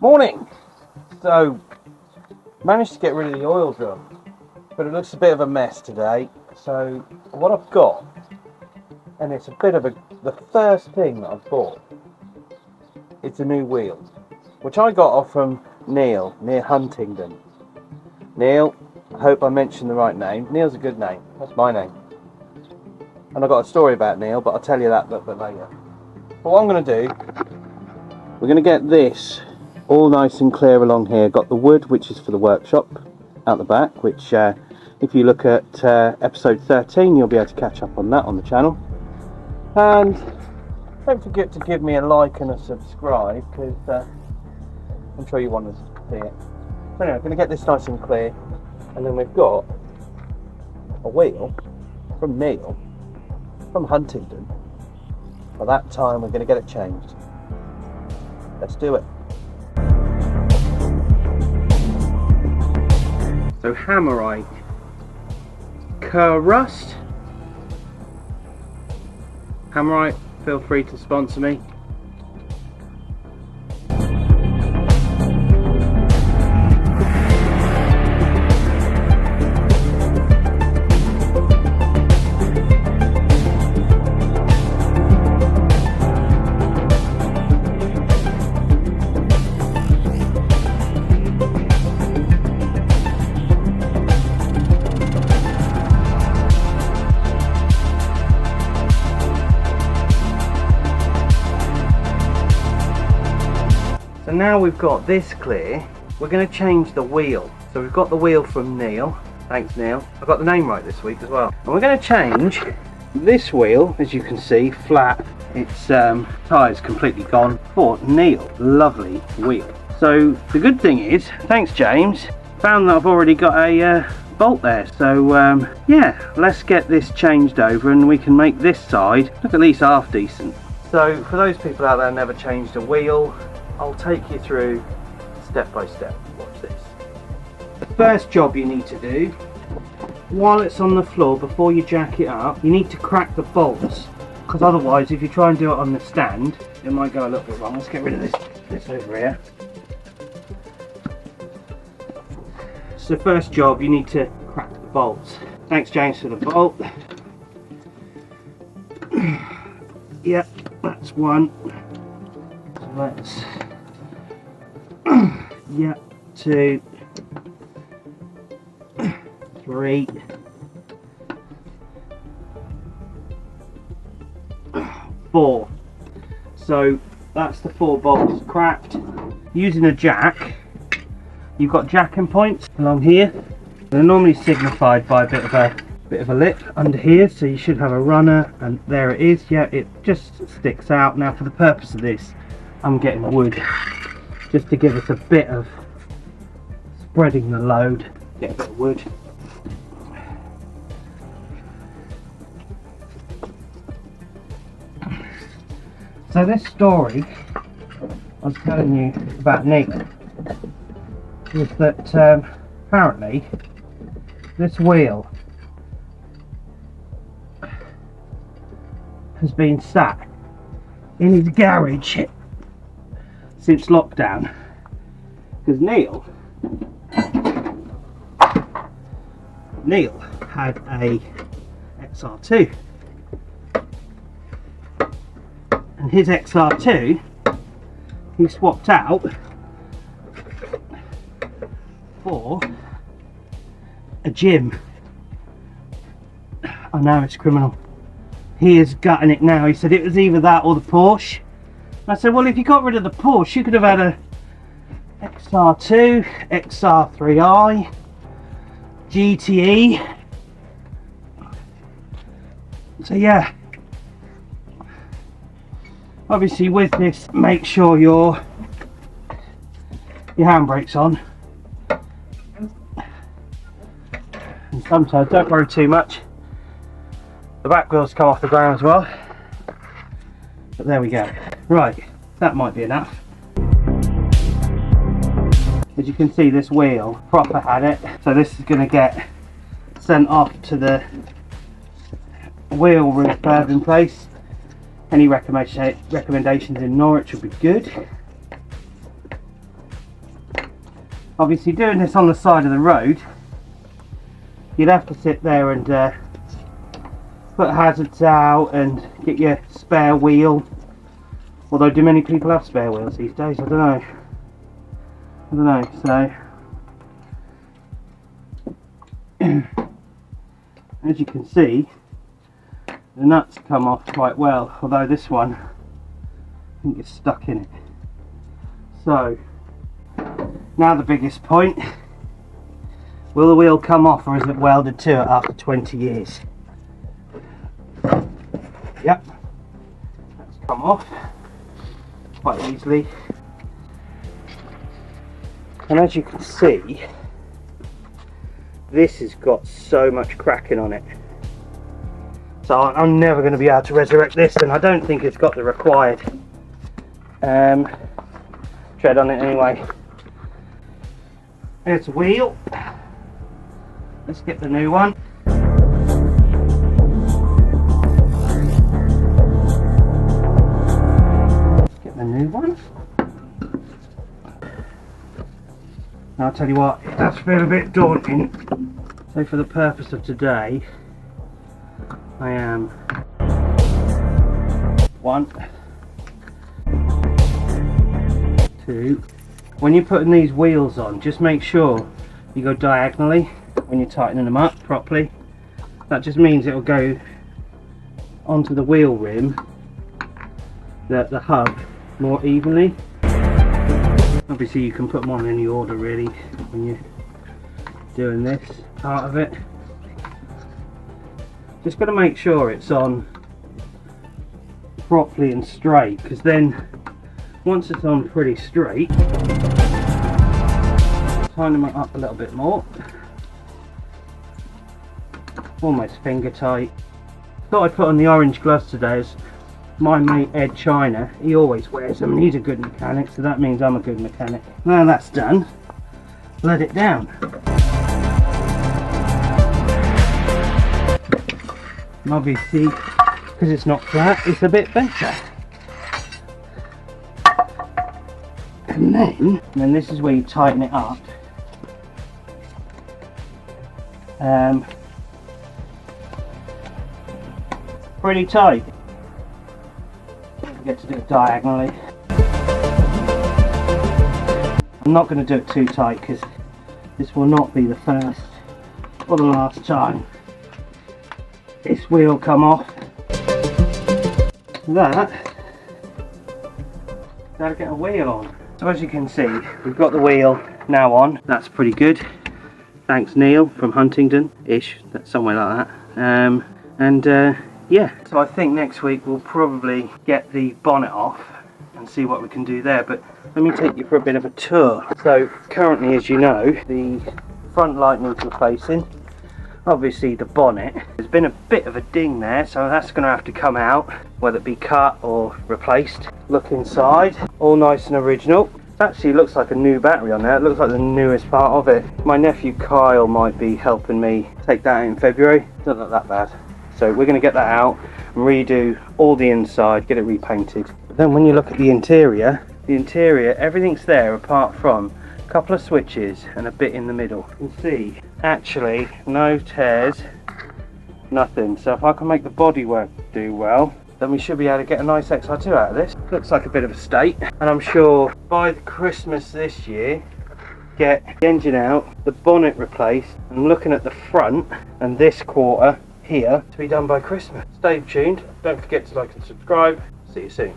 Morning! So, managed to get rid of the oil drum, but it looks a bit of a mess today. So, what I've got, and it's a bit of the first thing that I've bought, it's a new wheel, which I got off from Neil, near Huntingdon. Neil, I hope I mentioned the right name. Neil's a good name, that's my name. And I've got a story about Neil, but I'll tell you that a little bit later. But what I'm going to do, we're going to get this all nice and clear along here. Got the wood, which is for the workshop, out the back, which if you look at episode 13, you'll be able to catch up on that on the channel. And don't forget to give me a like and a subscribe, because I'm sure you want to see it. So anyway, I'm going to get this nice and clear, and then we've got a wheel from Neil, from Huntingdon. By that time, we're going to get it changed. Let's do it. So Hammerite, Kerrust. Hammerite, feel free to sponsor me. So now we've got this clear, we're going to change the wheel. So we've got the wheel from Neil. Thanks Neil. I got the name right this week as well. And we're going to change this wheel, as you can see, flat. Its tyres completely gone, for Neil. Lovely wheel. So the good thing is, thanks James, found that I've already got a bolt there. So yeah, let's get this changed over and we can make this side look at least half decent. So for those people out there who never changed a wheel, I'll take you through step by step. Watch this. The first job you need to do, while it's on the floor, before you jack it up, you need to crack the bolts, because otherwise if you try and do it on the stand, it might go a little bit wrong. Let's get rid of this over here. So first job, you need to crack the bolts. Thanks James for the bolt. Yep, that's one. Let's yeah, 2, 3, 4. So that's the 4 bolts cracked. Using a jack, you've got jacking points along here. They're normally signified by a bit of a lip under here, so you should have a runner, and there it is. Yeah, it just sticks out. Now for the purpose of this, I'm getting wood just to give us a bit of spreading the load. Get a bit of wood. So this story I was telling you about Nick was that apparently this wheel has been sat in his garage since lockdown, because Neil had a XR2, and his XR2 he swapped out for a Jim. I know it's criminal. He is gutting it now. He said it was either that or the Porsche. I said, well, if you got rid of the Porsche, you could have had a XR2, XR3i, GTE. So yeah, obviously with this, make sure your handbrake's on. And sometimes, don't worry too much, the back wheels come off the ground as well. But there we go. Right, that might be enough. As you can see, this wheel proper had it, so this is going to get sent off to the wheel refurb place. Any recommendations in Norwich would be good. Obviously doing this on the side of the road, you'd have to sit there and put hazards out and get your spare wheel. Although, do many people have spare wheels these days? I don't know. So as you can see, the nuts come off quite well, although this one I think is stuck in it. So now the biggest point, will the wheel come off or is it welded to it after 20 years? Yep, that's come off quite easily. And as you can see, this has got so much cracking on it. So I'm never going to be able to resurrect this, and I don't think it's got the required tread on it anyway. There's a wheel. Let's get the new one. Let's get the new one. Now I'll tell you what, it does feel a bit daunting. So for the purpose of today, I am 1, 2. When you're putting these wheels on, just make sure you go diagonally when you're tightening them up properly. That just means it will go onto the wheel rim, the hub, more evenly. Obviously you can put them on in any order really when you're doing this part of it. Just got to make sure it's on properly and straight, because then once it's on pretty straight, tighten them up a little bit more, almost finger tight. Thought I'd put on the orange gloves today, as my mate Ed China, he always wears them and he's a good mechanic, so that means I'm a good mechanic. Now that's done, let it down. And obviously, because it's not flat, it's a bit better. And then this is where you tighten it up. Pretty tight. Don't forget to do it diagonally. I'm not going to do it too tight because this will not be the first or the last time this wheel come off. Gotta get a wheel on. So as you can see, we've got the wheel now on. That's pretty good. Thanks Neil from Huntingdon-ish, that's somewhere like that. Yeah, so I think next week we'll probably get the bonnet off and see what we can do there, but let me take you for a bit of a tour. So currently, as you know, the front light needs replacing. Obviously the bonnet, there's been a bit of a ding there, so that's going to have to come out, whether it be cut or replaced. Look inside, all nice and original. It actually looks like a new battery on there, it looks like the newest part of it. My nephew Kyle might be helping me take that out in February, doesn't look that bad. So we're going to get that out and redo all the inside, get it repainted. But then when you look at the interior, everything's there apart from a couple of switches and a bit in the middle. You can see actually no tears, nothing. So if I can make the bodywork do well, then we should be able to get a nice XR2 out of this. Looks like a bit of a state, and I'm sure by Christmas this year, get the engine out, the bonnet replaced, and looking at the front and this quarter here to be done by Christmas. Stay tuned, don't forget to like and subscribe. See you soon.